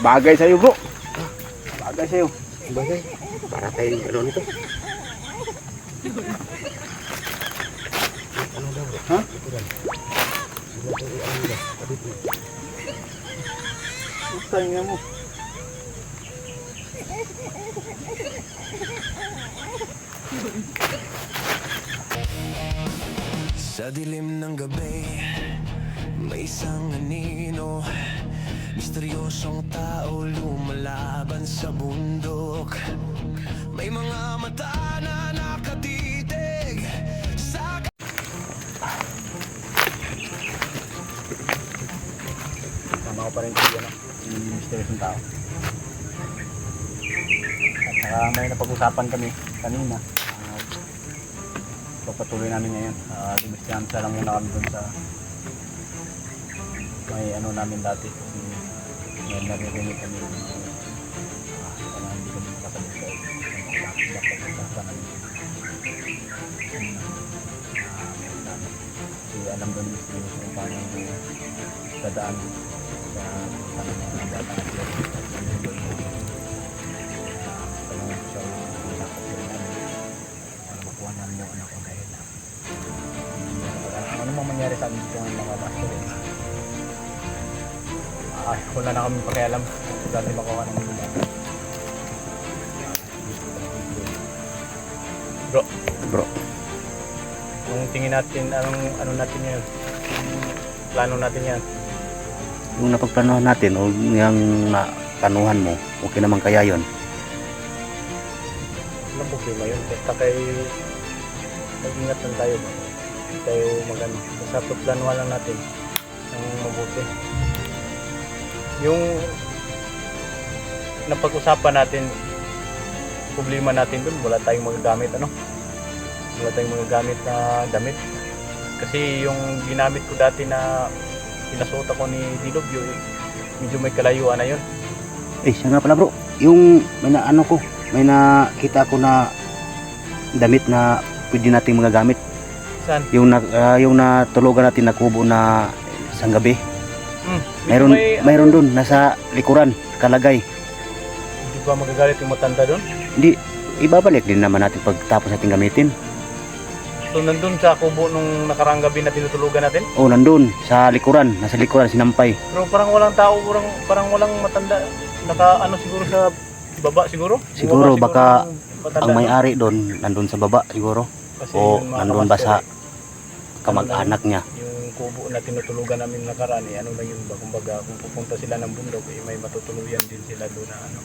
Bagay sa'yo bro. Bagay sa'yo. Bagay. Para tayong ano nito. Ano daw bro? Ha? Ito lang. Sila tayo ano daw. Kapit mo. Tangina mo. Sa dilim ng gabi, may isang anino, misteryosong tao lumalaban sa bundok. May mga mata na nakatitig sa... Tama ko pa rin siya, yung misteryosong tao. At saka may napag-usapan kami kanina. Pagpatuloy namin ngayon. Dumistiyansa lang muna kami dun sa may ano namin dati. May naririnig kami kaya hindi kami makasalit sa dapat magkasa namin. Kasi alam doon misteryoso kung paano dadaan sa tanong ng bata na sila. Tanong siya nakapagpili namin para makuha namin yung anak ko dahil ano mang mangyari sa amin kung mga master wala na kami pakialam dati makuha namin yung bata. Bro, kung tingin natin ano natin yan, plano natin yan. Yung napagplanuhan natin o yung naplanuhan mo, okay naman kaya yun? Walang problema yun. Basta kay mag-ingat lang tayo. Hindi tayo magano. Basta planuhan lang natin ng mabuti. Yung napag-usapan natin, problema natin dun, wala tayong magagamit wala tayong magagamit na damit. Kasi yung ginamit ko dati na pinasuot ako ni Dilobyo, medyo may kalayuan na yun. Siya nga pala bro, yung may may nakita ko na damit na pwede nating magagamit. Saan? Yung natulugan natin na kubo na isang gabi. Mayroon doon nasa likuran kalagay. Hindi ba magagalit yung matanda doon? Hindi, ibabalik din naman natin pagtapos natin gamitin. So nandun sa kubo nung nakarang gabi na tinutulugan natin? Oo, nandun sa likuran, nasa likuran sinampay. Pero parang walang tao, parang walang matanda. Siguro sa baba siguro? Siguro baka matanda, ang may-ari doon nandun sa baba siguro. Kasi O yun, mga nandun ba sa kamaster, kamag-anak niya. yung kubo na tinutulugan namin nakaraan, ano na yun ba? Kumbaga kung pupunta sila ng bundok, may matutuluyan din sila doon na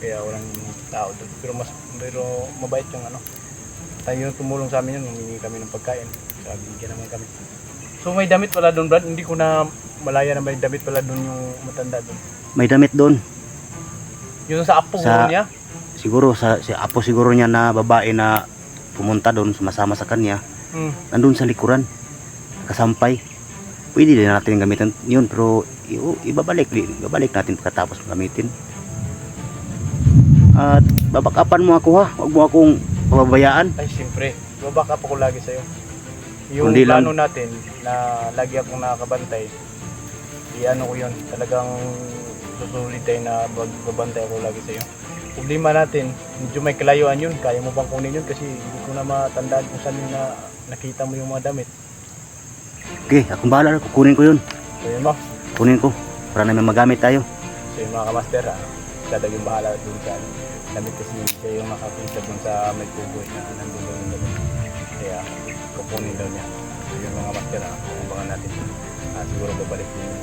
kaya walang tao doon. Pero mabait yung tayo yung tumulong sa amin yun, humingi kami ng pagkain. Sabi, bigyan naman kami. So may damit pala doon, Brad? Hindi ko na malaya na may damit pala doon yung matanda doon. May damit doon. Yung sa apo niya? Siguro si apo siguro niya na babae na pumunta doon, sumasama sa kanya. Nandun sa likuran, kasampay. Pwede din natin gamitin yun, pero ibabalik natin pagkatapos gamitin. At babakapan mo ako ha, huwag mo akong pababayaan. Ay, siyempre. Babaka pa ko lagi sa'yo. Yung Kundi plano natin na lagi akong nakakabantay, ko yun. Talagang susulit tayo na babantay ako lagi sa'yo. Problema natin, medyo may kalayuan yun. Kaya mo bang kunin yun? Kasi hindi ko na matandaan kung saan yung nakita mo yung mga damit. Okay, akong bahala, kukunin ko yun. So yun mo. Kunin ko, para namin magamit tayo. So yung mga kamaster, dadag yung bahala dun sa damit kasi siya yung nakakita dun sa may kuboy na nandun daw yung damit. Kaya kukunin daw niya. So yung mga master, kukumbangan natin. Siguro babalik din.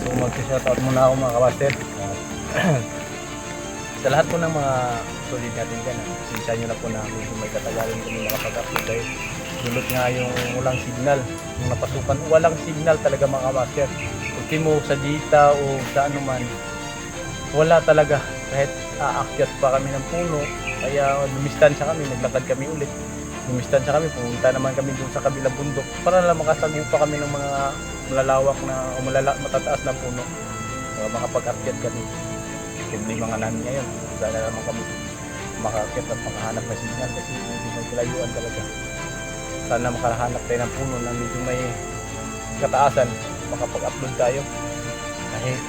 So mag-shoutout muna ako mga kamaster. Sa lahat po ng mga solid natin dyan, sinsa nyo na po na medyo may katagalan kami makapag-upload dahil dulot nga yung walang signal, yung napasukan, walang signal talaga mga master. Pagki mo sa dita o sa ano man, wala talaga, kahit aakyat pa kami ng puno, kaya lumistansya kami, naglakad kami ulit, lumistansya kami, pumunta naman kami doon sa kabilang bundok para lang makasagip pa kami ng mga malalawak na o matataas na puno, makapag-akyat kami. Problema nga namin ngayon, sana naman kami makakit at makahanap ng signal kasi medyo may kalayuan talaga. Sana makahanap tayo ng puno na medyo may kataasan, makapag-upload tayo. Kahit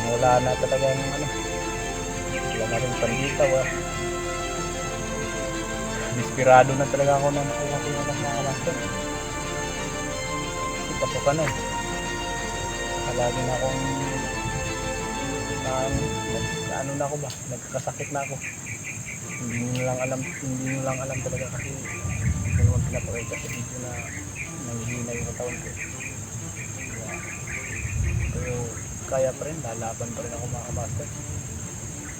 wala na talagang ano, wala na rin panditaw ah. Desperado na talaga ako na nakuha ko yung mga master. Ipasok ka na eh. Saka lagi na akong ano na ako ba, nagkasakit na ako. Hindi nyo lang alam talaga kasi hindi naman pinapakita sa video na nanghihina yung katawan ko. Pero kaya pa rin, lalaban pa rin ako mga master.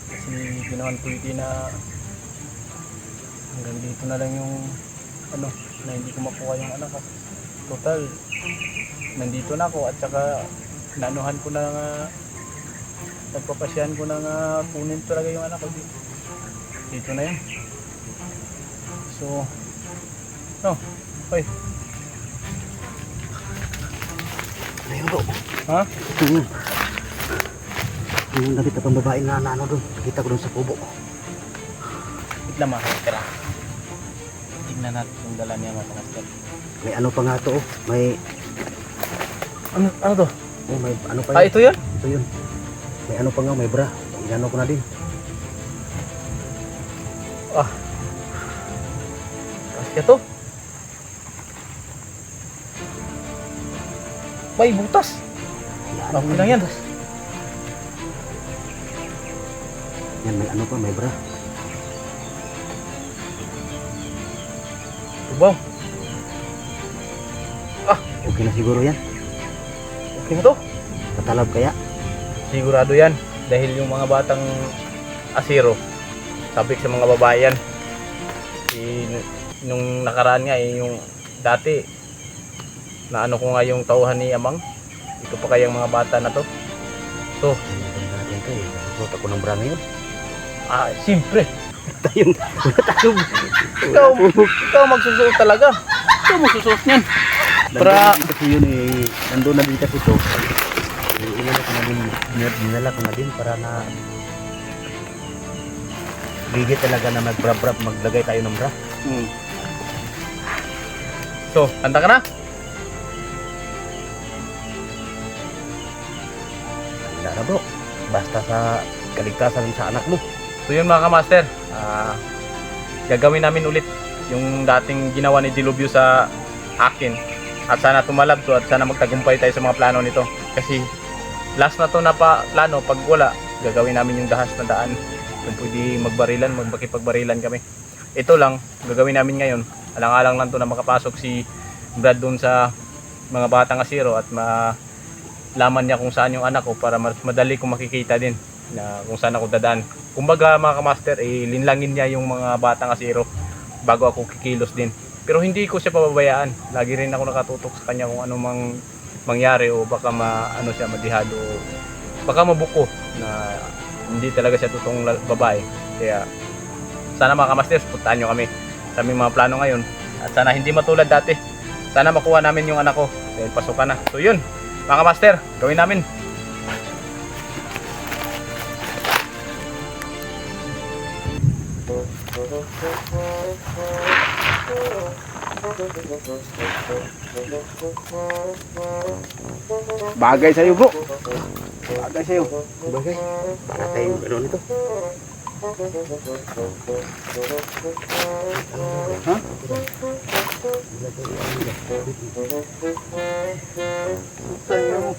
Kasi ginawan ko na hanggang dito na lang yung ano, na hindi ko makuha yung anak ko. Total, nandito na ako at saka naanuhan ko na nga, nagpapasyahan ko na nga kunin talaga yung anak ko dito na yun. So oy, Ayun bro. ha? Yung nakita pang babae na ano doon. Nakita ko doon sa kubo. Wait lang mga tira. Tignan natin yung dala niya mga master. May ano pa nga to oh. May Ano to? oh, may ano pa Ah, yun. ito yun? Ito yun. May ano pa nga, may bra. Inano ko na din. Ah, kasya to. May butas. Okay lang yan. Yan, may ano pa, may bra. Tubaw. Okay na siguro yan. Okay na to. Katalab kaya. Sigurado yan. Dahil yung mga batang asiro, sabik sa mga babae yan. Nung nakaraan nga yung dati, na ano ko nga yung tauhan ni Amang. Ito pa kayang mga bata na to. So, Natin ito eh. Suot ako ng bra ngayon. siyempre. Tayong Ikaw magsusuot talaga. Ikaw magsusuot niyan. Para kasi yun eh. Nandun na din kasi ito. Inala ko na din. Dinala ko na din para na bigit talaga na mag-bra-bra. Maglagay tayo ng bra. So, kanta ka na? Handa na bro. Basta sa kaligtasan sa anak mo. So yun mga kamaster, gagawin namin ulit yung dating ginawa ni Dilubyo sa akin. At sana tumalab to at sana magtagumpay tayo sa mga plano nito. Kasi last na to na plano, pag wala, gagawin namin yung dahas na daan. Kung pwede magbarilan, magpakipagbarilan kami. Ito lang, gagawin namin ngayon. Alang-alang lang to na makapasok si Brad doon sa mga batang asiro at malaman niya kung saan yung anak ko para madali kong makikita din na kung saan ako dadaan. Kumbaga mga kamaster, linlangin niya yung mga batang asiro bago ako kikilos din. Pero hindi ko siya pababayaan. Lagi rin ako nakatutok sa kanya kung ano mang mangyari o baka ano siya madihado o baka mabuko na hindi talaga siya totoong babae. Kaya sana mga kamaster, puntahan nyo kami sa aming mga plano ngayon. At sana hindi matulad dati. Sana makuha namin yung anak ko dahil pasok ka na. So yun mga kamaster, gawin namin. Bagay sa'yo bro. Bagay sa'yo. Bagay. Para tayong ano nito. Ha? Sa'yo mo.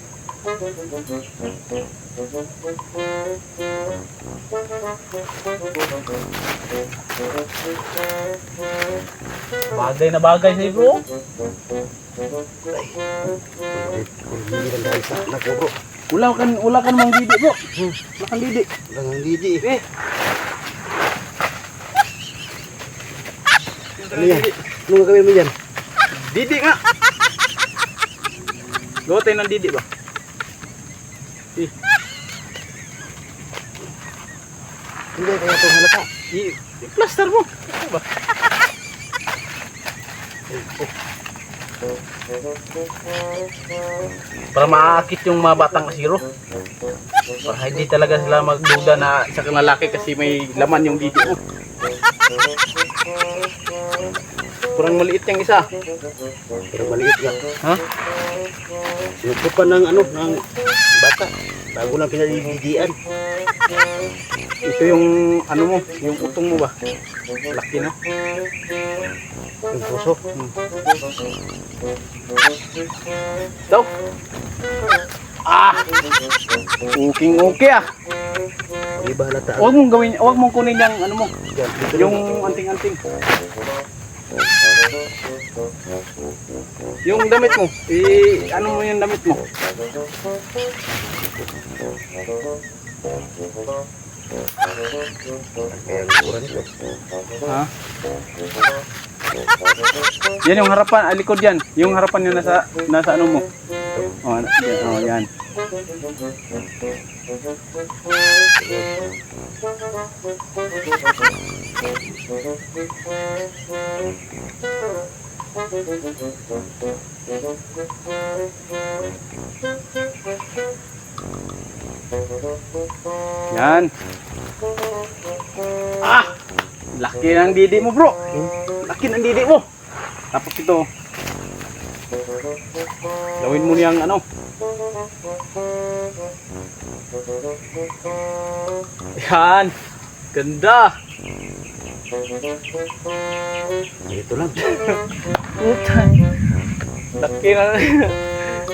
Bagay na bagay sa'yo bro. Hindi lang dahil sa anak ko bro. Wala kan mang didi bro. Wala kan didi. Wala nang didi eh. Ano yan? Ano gagawin mo dyan? Didi nga. Gawa tayo ng didi ba? Hindi kaya ito halata. I-plaster mo. Ano ba? Para maakit yung mga batang asiro. Para hindi talaga sila magduda na isa kang lalaki kasi may laman yung didi mo. Kurang maliit yung isa. Pero maliit nga. Ha? Sinusukan ng ng bata. Bago lang pinalididian. Ito yung ano mo, yung utong mo ba? Laki na. Yung puso. Daw. Ah! Okay ah. Di ba halata? Huwag mong kunin yung ano mo, Dito yung lang. anting-anting. Yung damit mo, ano mo yung damit mo? Kaya likuran ito. Ha? Yan yung harapan, likod yan. Yung harapan yung nasa ano mo. Oh, yan. Oh, yan. Yan. Ah! Laki ng didi mo, bro. Laki ng didi mo. Tapos ito. Gawin mo niyang ano. Yan. Ganda. Dito lang.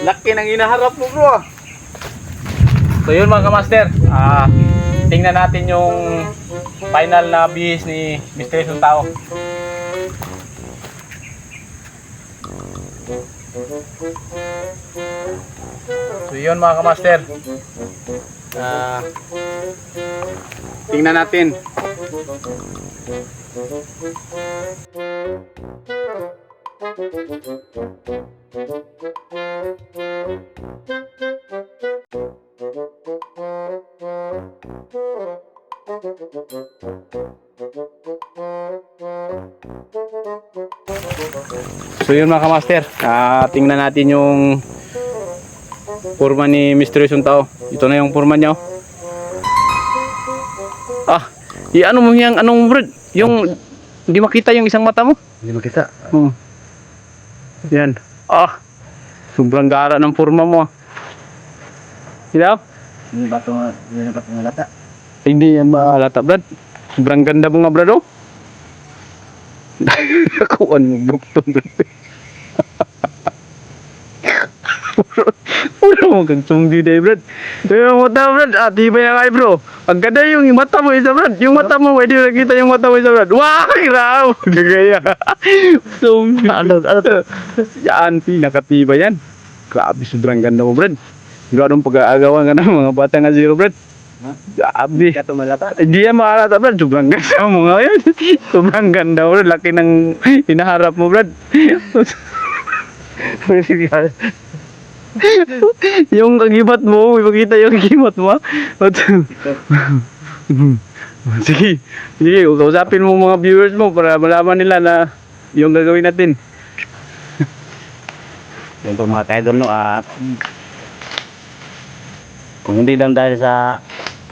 Laki ng hinaharap mo, bro. So yun mga kamaster, tingnan natin yung final na bihis ni Misteryosong Tao. So yun mga kamaster, tingnan natin. So yun mga kamaster, tingnan natin yung forma ni Misteryosong Tao. Ito na yung forma niya. Ano mo yung anong bro? Yung hindi makita yung isang mata mo? Hindi makita. Yan. Sobrang gara ng forma mo. Hilaw? Hindi ba ito halata? Hindi yan maalata, Brad. Sobrang ganda mo nga, Brad, oh. Nakuha mo bukton, Brad. Wala mo kang sumdi day, Brad. Kaya mo ta, Brad. Tibay ang ay, bro. Ang ganda yung mata mo isa, Brad. Yung mata mo, pwede nakita yung mata mo isa, Brad. Wah, kiraw. Gagaya. Sumdi. Ano? Yan, pinakatibay yan. Grabe, sobrang ganda mo, Brad. Gano'ng pag-aagawan ka ng mga bata nga zero, Brad. Grabe. Ito malata. Hindi yan makalata, Brad. Sobrang ganda mo ngayon. Sobrang ganda, Brad. Laki ng hinaharap mo, Brad. Yung kagibat mo, ipakita yung kagibat mo. Sige, sige, kausapin mo mga viewers mo para malaman nila na yung gagawin natin. Yung po mga kaidol, no, kung hindi lang dahil sa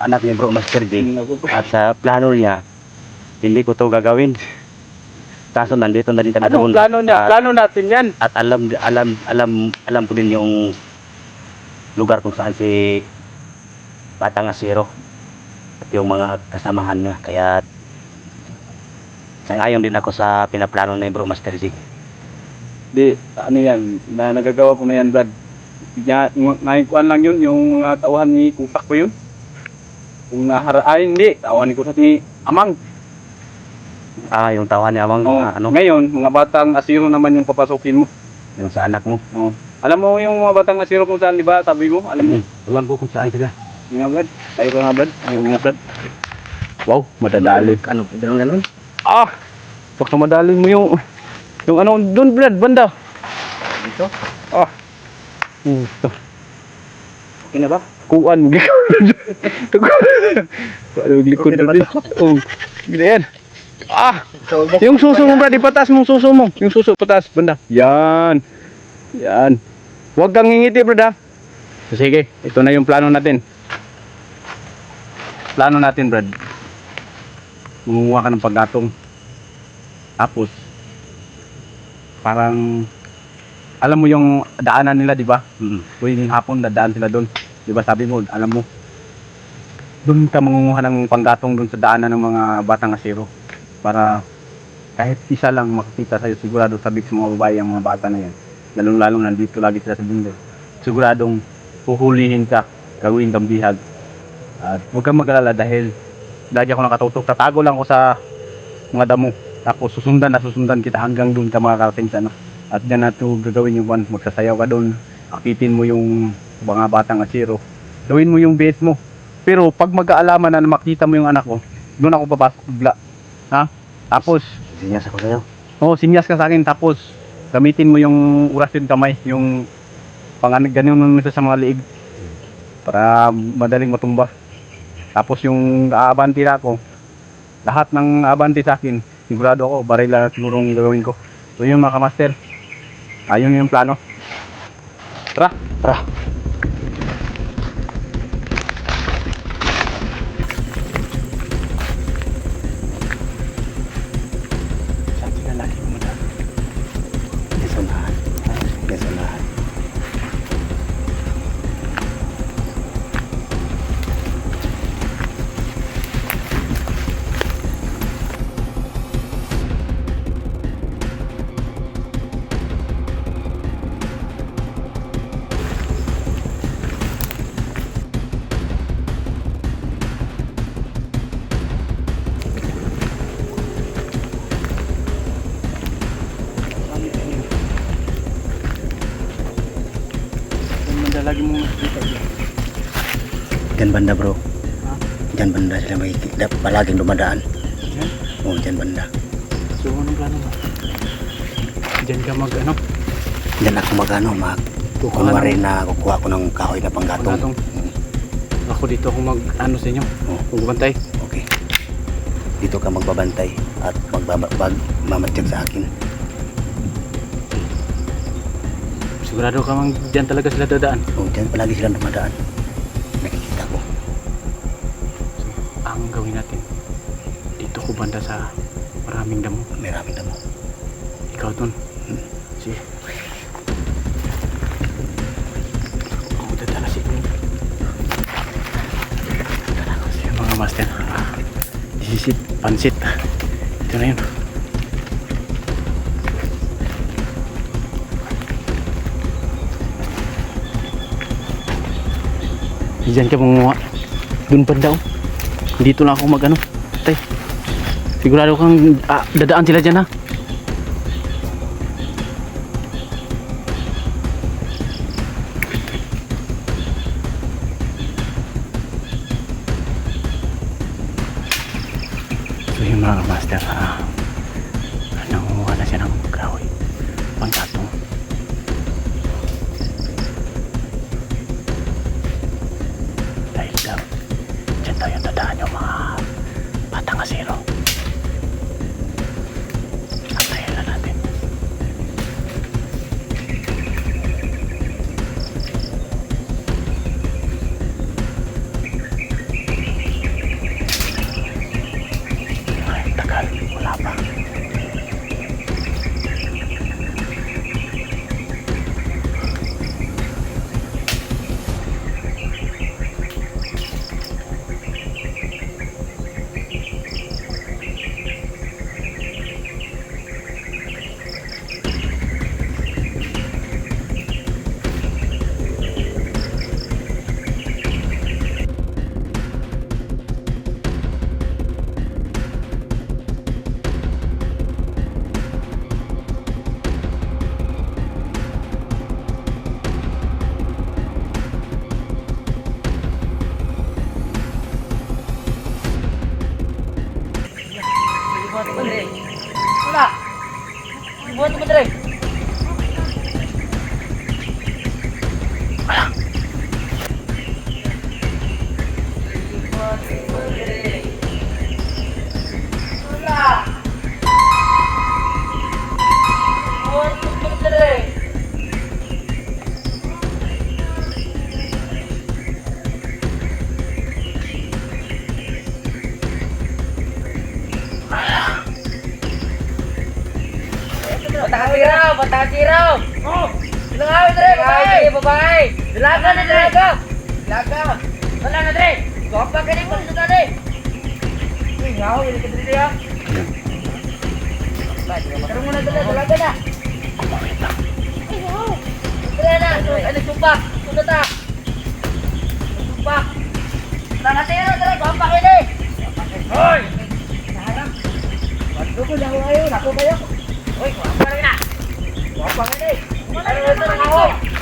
anak ni Bro Master J at sa plano niya, hindi ko to gagawin. Kaso nandito na din kami Anong plano niya? Plano natin yan. At alam ko din yung lugar kung saan si Batang Asiro at yung mga kasamahan niya. Kaya sangayon din ako sa pinaplano ni Bro Master J. Di, ano yan, nagagawa ko na yan, Brad. Ngayon lang yun, yung tauhan ni Kupak ko yun. Kung hindi, tauhan ni Kupak ni Amang. Yung tawa ni Amang, Ngayon, mga batang asiro naman yung papasukin mo. yung sa anak mo. Alam mo yung mga batang asiro kung saan, di ba? Sabi mo, alam mo. Alam ko kung saan sila. Yung nga, Brad. Tayo ka nga, Brad. Yung nga, Brad. Wow, madadali. Ano, ganun? Baka madali mo yung ano, doon, Brad, banda. Dito? Ito. Okay na ba? Kuan. Likod Okay na ba na to? Ganyan. Yung suso mo, Brad, ipatas mong suso mo. Yung suso, patas, banda. Yan. Yan. Huwag kang ngingiti, brad ha. So, sige, ito na yung plano natin. Plano natin, brad. Mangunguha ka ng paggatong. Tapos, parang, alam mo yung daanan nila, di ba? Tuwing hapon, dadaan sila doon. Di ba sabi mo, alam mo, doon ka mangunguha ng panggatong doon sa daanan ng mga batang asero. Para kahit isa lang makikita sa'yo, sigurado sabi sa mga babae ang mga bata na yan. Lalong-lalong nandito lagi sila sa bundok. Siguradong puhulihin ka, gawin kang bihag. At huwag kang mag-alala dahil lagi ako nakatutok. Tatago lang ako sa mga damo. Tapos susundan kita hanggang doon ka makakarating sa ano. At dyan na ito gagawin yung one. Magsasayaw ka doon. Akitin mo yung mga batang asiro. Gawin mo yung best mo. Pero pag mag-aalaman na makita mo yung anak ko, doon ako papasok bigla. Ha? Tapos, Sinyas ako sa'yo. sinyas ka sa akin. Tapos, gamitin mo yung orasyon kamay. Yung ganyan mo sa mga liig. Para madaling matumba. Tapos yung aabanti na ako, lahat ng aabanti sa akin, sigurado ako, barila na sigurong gagawin ko. So yun mga kamaster, ayun yung plano. Tara! Tara. Saan sila lagi pumunta? Desonahan. Desonahan. Lagi mo nakikita dyan. Diyan banda bro. Ha? Diyan banda sila makikita. Palaging dumadaan. Yan? Oo, diyan banda. So anong plano mo? Diyan ka mag ano? Diyan ako magano, kunwari na kukuha ko ng kahoy na panggatong. Panggatong. Ako dito ako mag ano sa inyo. Oo. Magbantay. Okay. Dito ka magbabantay at magmamatsyag sa akin. Sigurado ka mang diyan talaga sila dadaan. Oo, diyan palagi silang dumadaan. Nakikita ko. Ang gawin natin, dito ko banda sa maraming damo. May raming damo. Ikaw dun. Sige. Ako dadala si Kuya. Dadala ko siya mga master. Disisit, pansit. Ito na yun. Diyan ka manguha. Doon pa daw. Dito lang ako mag ano. Tay. Sigurado kang dadaan sila dyan ha. So yung mga master nangunguha na siya ng kahoy. Panggatong. Dahil daw dyan daw yung dadaan yung mga batang asero. Antayin na natin. Ay, tagal. Wala pa. Wala. Buat mo dire. Wala. Buat mo dire. Batakasiraw! Oh! Sinangawin, Dre! Babae! Dalaga na, dalaga! Dalaga! Wala na, Dre! Gwapa ka rin, pala na, Dre! Uy, ngaw, hindi ka Dre, ha? Tarong mo na, dalaga na! Ay, ngaw! Dre na! Ano, sumpak! Sunod na! Sumpak! Nangatira, Dre! Gwapa ka rin! Hoy! Naharap! Ba't ko lang ngayon? Ako kayo? Hoy, gwapa rin na! Gwapa ka rin! Ano ito na ako?